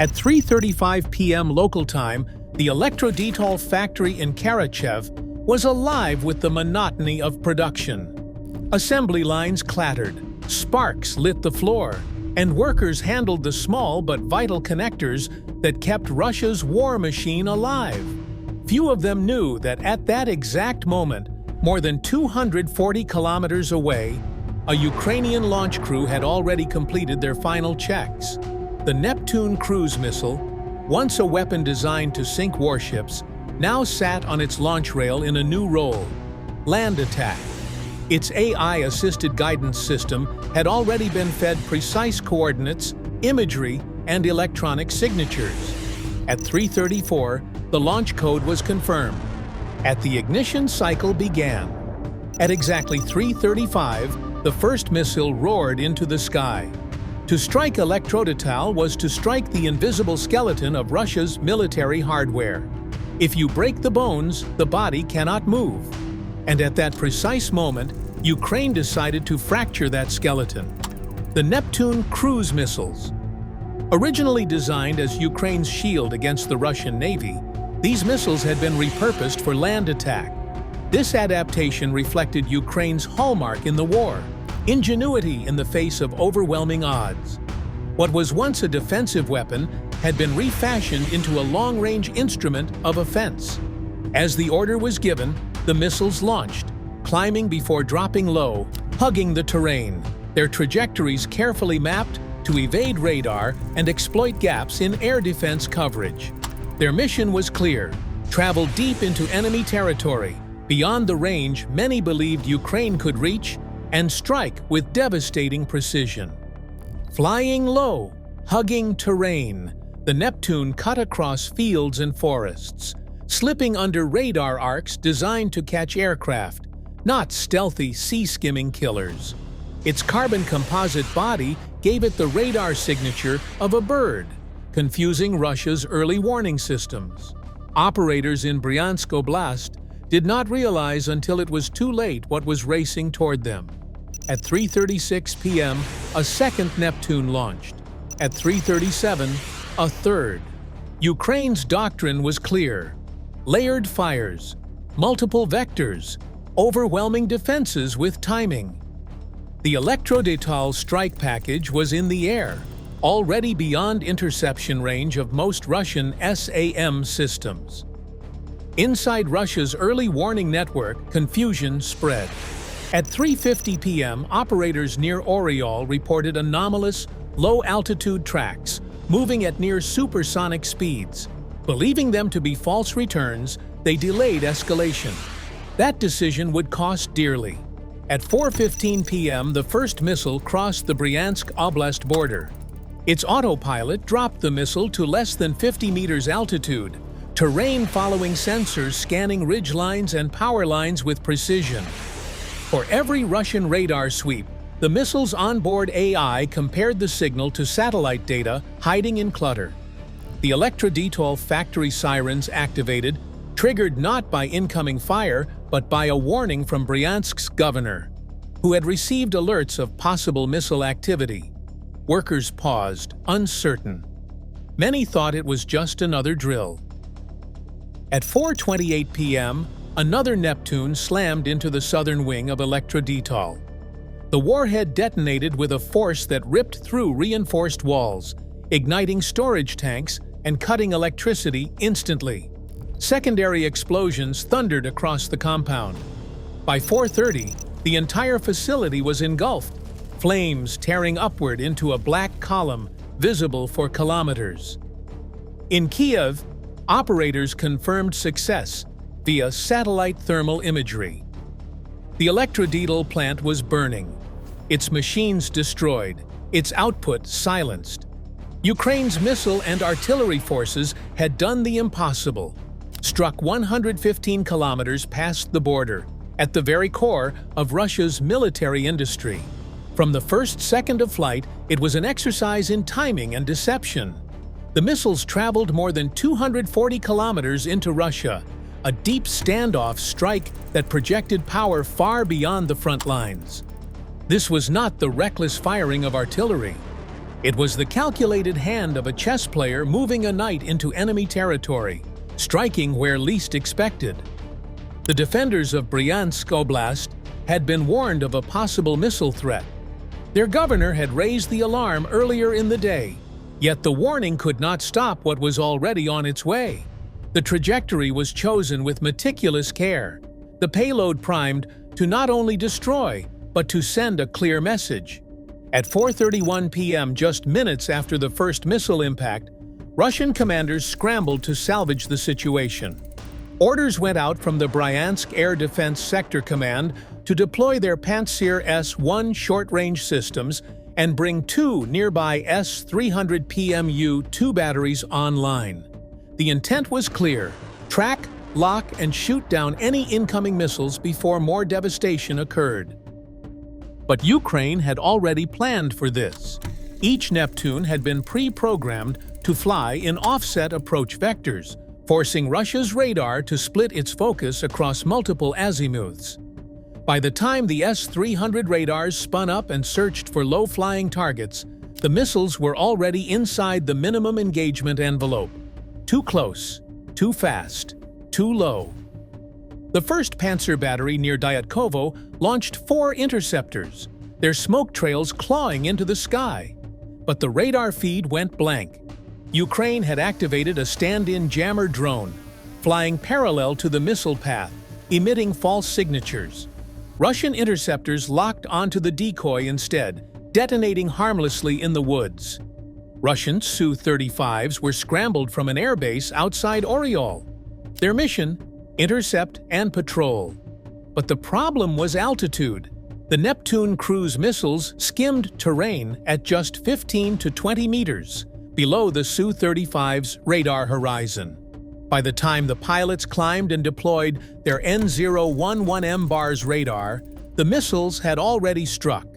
At 3:35 p.m. local time, the Elektrodetol factory in Karachev was alive with the monotony of production. Assembly lines clattered, sparks lit the floor, and workers handled the small but vital connectors that kept Russia's war machine alive. Few of them knew that at that exact moment, more than 240 kilometers away, a Ukrainian launch crew had already completed their final checks. The Neptune cruise missile, once a weapon designed to sink warships, now sat on its launch rail in a new role: land attack. Its AI-assisted guidance system had already been fed precise coordinates, imagery, and electronic signatures. At 3:34, the launch code was confirmed. At the ignition cycle began. At exactly 3:35, the first missile roared into the sky. To strike Elektrodetol was to strike the invisible skeleton of Russia's military hardware. If you break the bones, the body cannot move. And at that precise moment, Ukraine decided to fracture that skeleton. The Neptune cruise missiles. Originally designed as Ukraine's shield against the Russian Navy, these missiles had been repurposed for land attack. This adaptation reflected Ukraine's hallmark in the war: ingenuity in the face of overwhelming odds. What was once a defensive weapon had been refashioned into a long-range instrument of offense. As the order was given, the missiles launched, climbing before dropping low, hugging the terrain, their trajectories carefully mapped to evade radar and exploit gaps in air defense coverage. Their mission was clear: travel deep into enemy territory, beyond the range many believed Ukraine could reach, and strike with devastating precision. Flying low, hugging terrain, the Neptune cut across fields and forests, slipping under radar arcs designed to catch aircraft, not stealthy sea-skimming killers. Its carbon composite body gave it the radar signature of a bird, confusing Russia's early warning systems. Operators in Bryansk Oblast did not realize until it was too late what was racing toward them. At 3:36 p.m., a second Neptune launched. At 3:37, a third. Ukraine's doctrine was clear: layered fires, multiple vectors, overwhelming defenses with timing. The Elektrodetol strike package was in the air, already beyond interception range of most Russian SAM systems. Inside Russia's early warning network, confusion spread. At 3:50 p.m., operators near Oryol reported anomalous, low-altitude tracks moving at near supersonic speeds. Believing them to be false returns, they delayed escalation. That decision would cost dearly. At 4:15 p.m., the first missile crossed the Bryansk Oblast border. Its autopilot dropped the missile to less than 50 meters altitude, terrain-following sensors scanning ridgelines and power lines with precision. For every Russian radar sweep, the missile's onboard AI compared the signal to satellite data hiding in clutter. The Elektrodetol factory sirens activated, triggered not by incoming fire, but by a warning from Bryansk's governor, who had received alerts of possible missile activity. Workers paused, uncertain. Many thought it was just another drill. At 4:28 p.m., another Neptune slammed into the southern wing of Elektrodetol. The warhead detonated with a force that ripped through reinforced walls, igniting storage tanks and cutting electricity instantly. Secondary explosions thundered across the compound. By 4:30, the entire facility was engulfed, flames tearing upward into a black column visible for kilometers. In Kiev, operators confirmed success via satellite thermal imagery. The Elektrodetol plant was burning, its machines destroyed, its output silenced. Ukraine's missile and artillery forces had done the impossible, struck 115 kilometers past the border, at the very core of Russia's military industry. From the first second of flight, it was an exercise in timing and deception. The missiles traveled more than 240 kilometers into Russia, a deep standoff strike that projected power far beyond the front lines. This was not the reckless firing of artillery. It was the calculated hand of a chess player moving a knight into enemy territory, striking where least expected. The defenders of Bryansk Oblast had been warned of a possible missile threat. Their governor had raised the alarm earlier in the day, yet the warning could not stop what was already on its way. The trajectory was chosen with meticulous care, the payload primed to not only destroy, but to send a clear message. At 4:31 p.m., just minutes after the first missile impact, Russian commanders scrambled to salvage the situation. Orders went out from the Bryansk Air Defense Sector Command to deploy their Pantsir S-1 short-range systems and bring 2 nearby S-300 PMU-2 batteries online. The intent was clear: track, lock, and shoot down any incoming missiles before more devastation occurred. But Ukraine had already planned for this. Each Neptune had been pre-programmed to fly in offset approach vectors, forcing Russia's radar to split its focus across multiple azimuths. By the time the S-300 radars spun up and searched for low-flying targets, the missiles were already inside the minimum engagement envelope. Too close, too fast, too low. The first Pantsir battery near Dyatkovo launched 4 interceptors, their smoke trails clawing into the sky. But the radar feed went blank. Ukraine had activated a stand-in jammer drone, flying parallel to the missile path, emitting false signatures. Russian interceptors locked onto the decoy instead, detonating harmlessly in the woods. Russian Su-35s were scrambled from an airbase outside Oryol. Their mission: intercept and patrol. But the problem was altitude. The Neptune cruise missiles skimmed terrain at just 15 to 20 meters below the Su-35's radar horizon. By the time the pilots climbed and deployed their N011M bars radar, the missiles had already struck.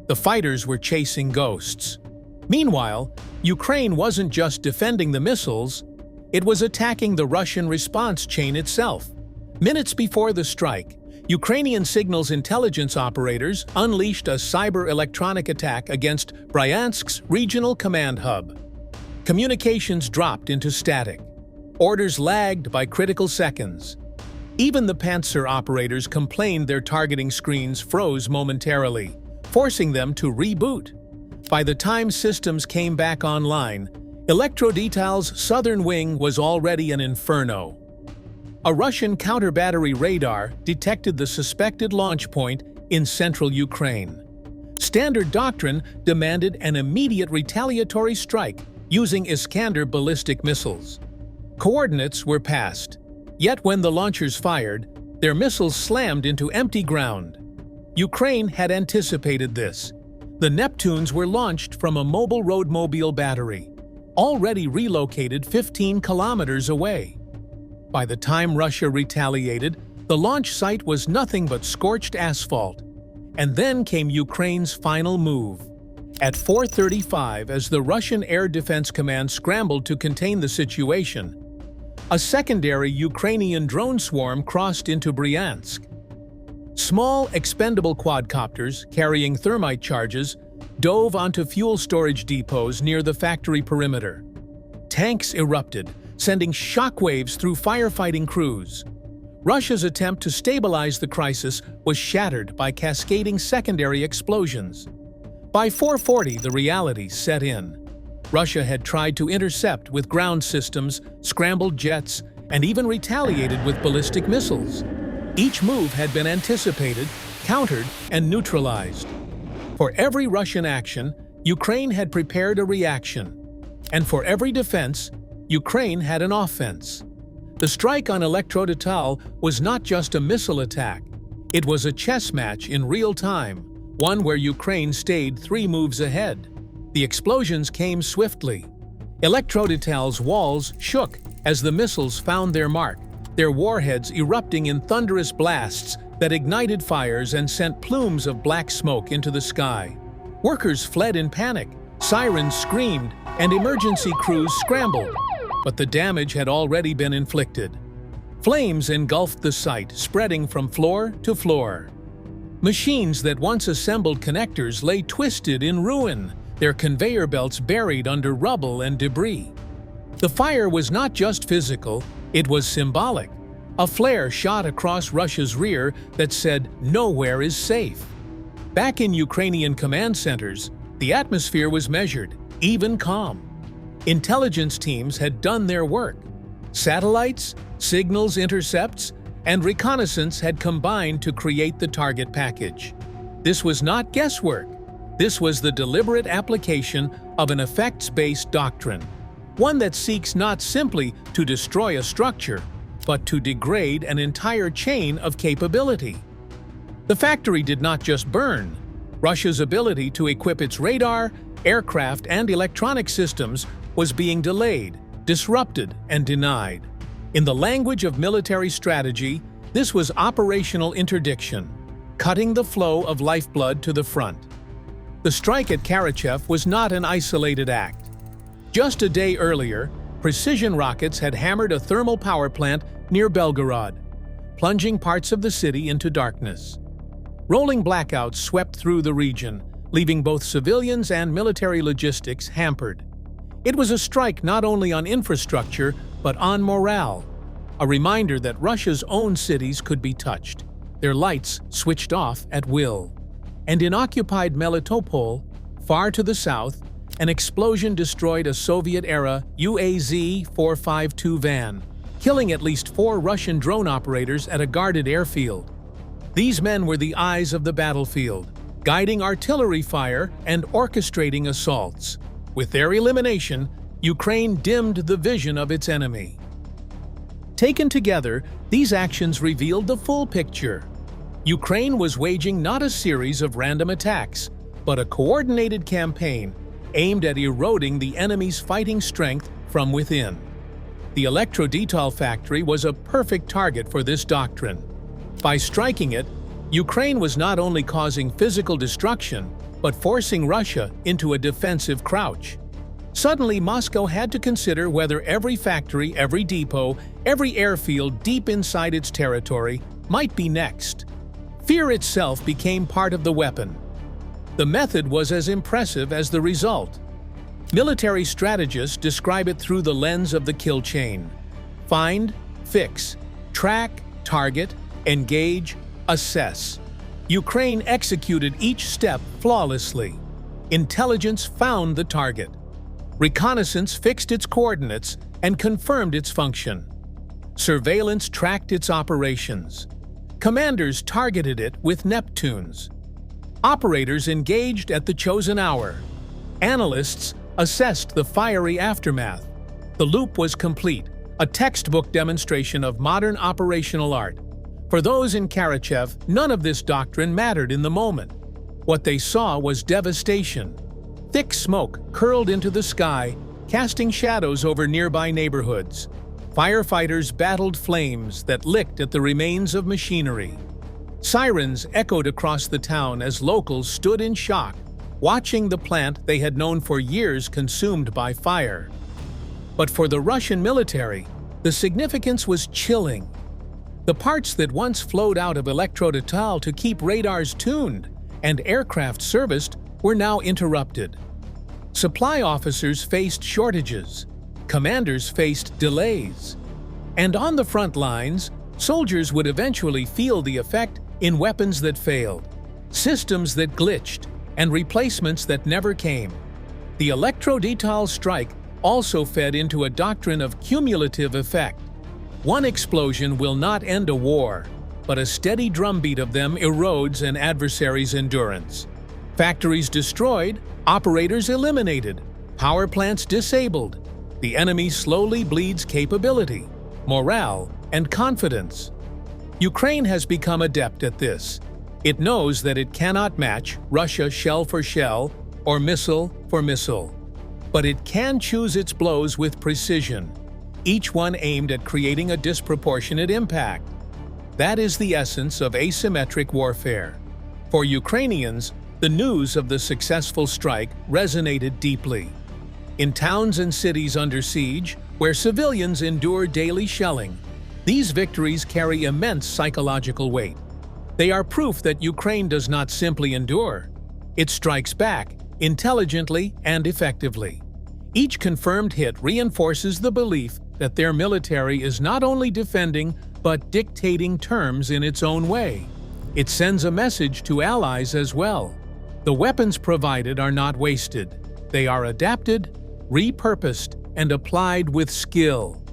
The fighters were chasing ghosts. Meanwhile, Ukraine wasn't just defending the missiles, it was attacking the Russian response chain itself. Minutes before the strike, Ukrainian signals intelligence operators unleashed a cyber-electronic attack against Bryansk's regional command hub. Communications dropped into static. Orders lagged by critical seconds. Even the Pantsir operators complained their targeting screens froze momentarily, forcing them to reboot. By the time systems came back online, Elektrodetail's southern wing was already an inferno. A Russian counter-battery radar detected the suspected launch point in central Ukraine. Standard doctrine demanded an immediate retaliatory strike using Iskander ballistic missiles. Coordinates were passed, yet when the launchers fired, their missiles slammed into empty ground. Ukraine had anticipated this. The Neptunes were launched from a mobile roadmobile battery, already relocated 15 kilometers away. By the time Russia retaliated, the launch site was nothing but scorched asphalt. And then came Ukraine's final move. At 4:35, as the Russian Air Defense Command scrambled to contain the situation, a secondary Ukrainian drone swarm crossed into Bryansk. Small, expendable quadcopters carrying thermite charges dove onto fuel storage depots near the factory perimeter. Tanks erupted, sending shockwaves through firefighting crews. Russia's attempt to stabilize the crisis was shattered by cascading secondary explosions. By 4:40, the reality set in. Russia had tried to intercept with ground systems, scrambled jets, and even retaliated with ballistic missiles. Each move had been anticipated, countered, and neutralized. For every Russian action, Ukraine had prepared a reaction. And for every defense, Ukraine had an offense. The strike on Elektrodetail was not just a missile attack. It was a chess match in real time, one where Ukraine stayed 3 moves ahead. The explosions came swiftly. Elektrodetail's walls shook as the missiles found their mark, their warheads erupting in thunderous blasts that ignited fires and sent plumes of black smoke into the sky. Workers fled in panic, sirens screamed, and emergency crews scrambled. But the damage had already been inflicted. Flames engulfed the site, spreading from floor to floor. Machines that once assembled connectors lay twisted in ruin, their conveyor belts buried under rubble and debris. The fire was not just physical, it was symbolic. A flare shot across Russia's rear that said, "Nowhere is safe." Back in Ukrainian command centers, the atmosphere was measured, even calm. Intelligence teams had done their work. Satellites, signals intercepts, and reconnaissance had combined to create the target package. This was not guesswork. This was the deliberate application of an effects-based doctrine, one that seeks not simply to destroy a structure, but to degrade an entire chain of capability. The factory did not just burn. Russia's ability to equip its radar, aircraft, and electronic systems was being delayed, disrupted, and denied. In the language of military strategy, this was operational interdiction, cutting the flow of lifeblood to the front. The strike at Karachev was not an isolated act. Just a day earlier, precision rockets had hammered a thermal power plant near Belgorod, plunging parts of the city into darkness. Rolling blackouts swept through the region, leaving both civilians and military logistics hampered. It was a strike not only on infrastructure, but on morale, a reminder that Russia's own cities could be touched, their lights switched off at will. And in occupied Melitopol, far to the south, an explosion destroyed a Soviet-era UAZ-452 van, killing at least 4 Russian drone operators at a guarded airfield. These men were the eyes of the battlefield, guiding artillery fire and orchestrating assaults. With their elimination, Ukraine dimmed the vision of its enemy. Taken together, these actions revealed the full picture. Ukraine was waging not a series of random attacks, but a coordinated campaign aimed at eroding the enemy's fighting strength from within. The Elektrodetol factory was a perfect target for this doctrine. By striking it, Ukraine was not only causing physical destruction, but forcing Russia into a defensive crouch. Suddenly, Moscow had to consider whether every factory, every depot, every airfield deep inside its territory might be next. Fear itself became part of the weapon. The method was as impressive as the result. Military strategists describe it through the lens of the kill chain. Find, fix, track, target, engage, assess. Ukraine executed each step flawlessly. Intelligence found the target. Reconnaissance fixed its coordinates and confirmed its function. Surveillance tracked its operations. Commanders targeted it with Neptunes. Operators engaged at the chosen hour. Analysts assessed the fiery aftermath. The loop was complete, a textbook demonstration of modern operational art. For those in Karachev, none of this doctrine mattered in the moment. What they saw was devastation. Thick smoke curled into the sky, casting shadows over nearby neighborhoods. Firefighters battled flames that licked at the remains of machinery. Sirens echoed across the town as locals stood in shock, watching the plant they had known for years consumed by fire. But for the Russian military, the significance was chilling. The parts that once flowed out of Elektrodetol to keep radars tuned and aircraft serviced were now interrupted. Supply officers faced shortages. Commanders faced delays. And on the front lines, soldiers would eventually feel the effect in weapons that failed, systems that glitched, and replacements that never came. The Elektrodetol strike also fed into a doctrine of cumulative effect. One explosion will not end a war, but a steady drumbeat of them erodes an adversary's endurance. Factories destroyed, operators eliminated, power plants disabled. The enemy slowly bleeds capability, morale, and confidence. Ukraine has become adept at this. It knows that it cannot match Russia shell for shell or missile for missile. But it can choose its blows with precision, each one aimed at creating a disproportionate impact. That is the essence of asymmetric warfare. For Ukrainians, the news of the successful strike resonated deeply. In towns and cities under siege, where civilians endure daily shelling, these victories carry immense psychological weight. They are proof that Ukraine does not simply endure. It strikes back, intelligently and effectively. Each confirmed hit reinforces the belief that their military is not only defending but dictating terms in its own way. It sends a message to allies as well. The weapons provided are not wasted. They are adapted, repurposed, and applied with skill.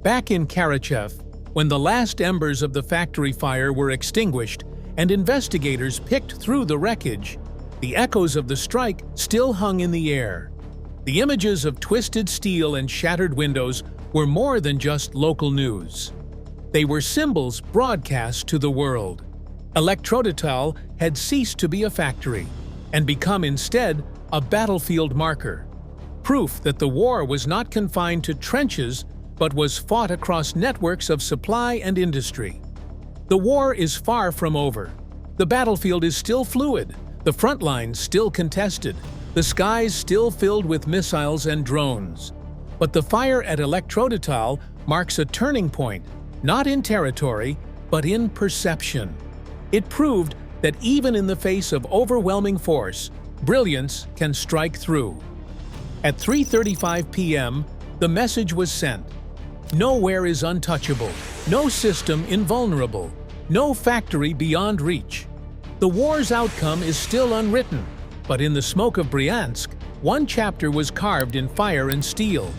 Back in Karachev, when the last embers of the factory fire were extinguished and investigators picked through the wreckage, the echoes of the strike still hung in the air. The images of twisted steel and shattered windows were more than just local news. They were symbols broadcast to the world. Elektrodetal had ceased to be a factory and become instead a battlefield marker, proof that the war was not confined to trenches but was fought across networks of supply and industry. The war is far from over. The battlefield is still fluid, the front lines still contested, the skies still filled with missiles and drones. But the fire at Elektrodetal marks a turning point, not in territory, but in perception. It proved that even in the face of overwhelming force, brilliance can strike through. At 3:35 p.m., the message was sent. Nowhere is untouchable, no system invulnerable, no factory beyond reach. The war's outcome is still unwritten, but in the smoke of Bryansk, one chapter was carved in fire and steel.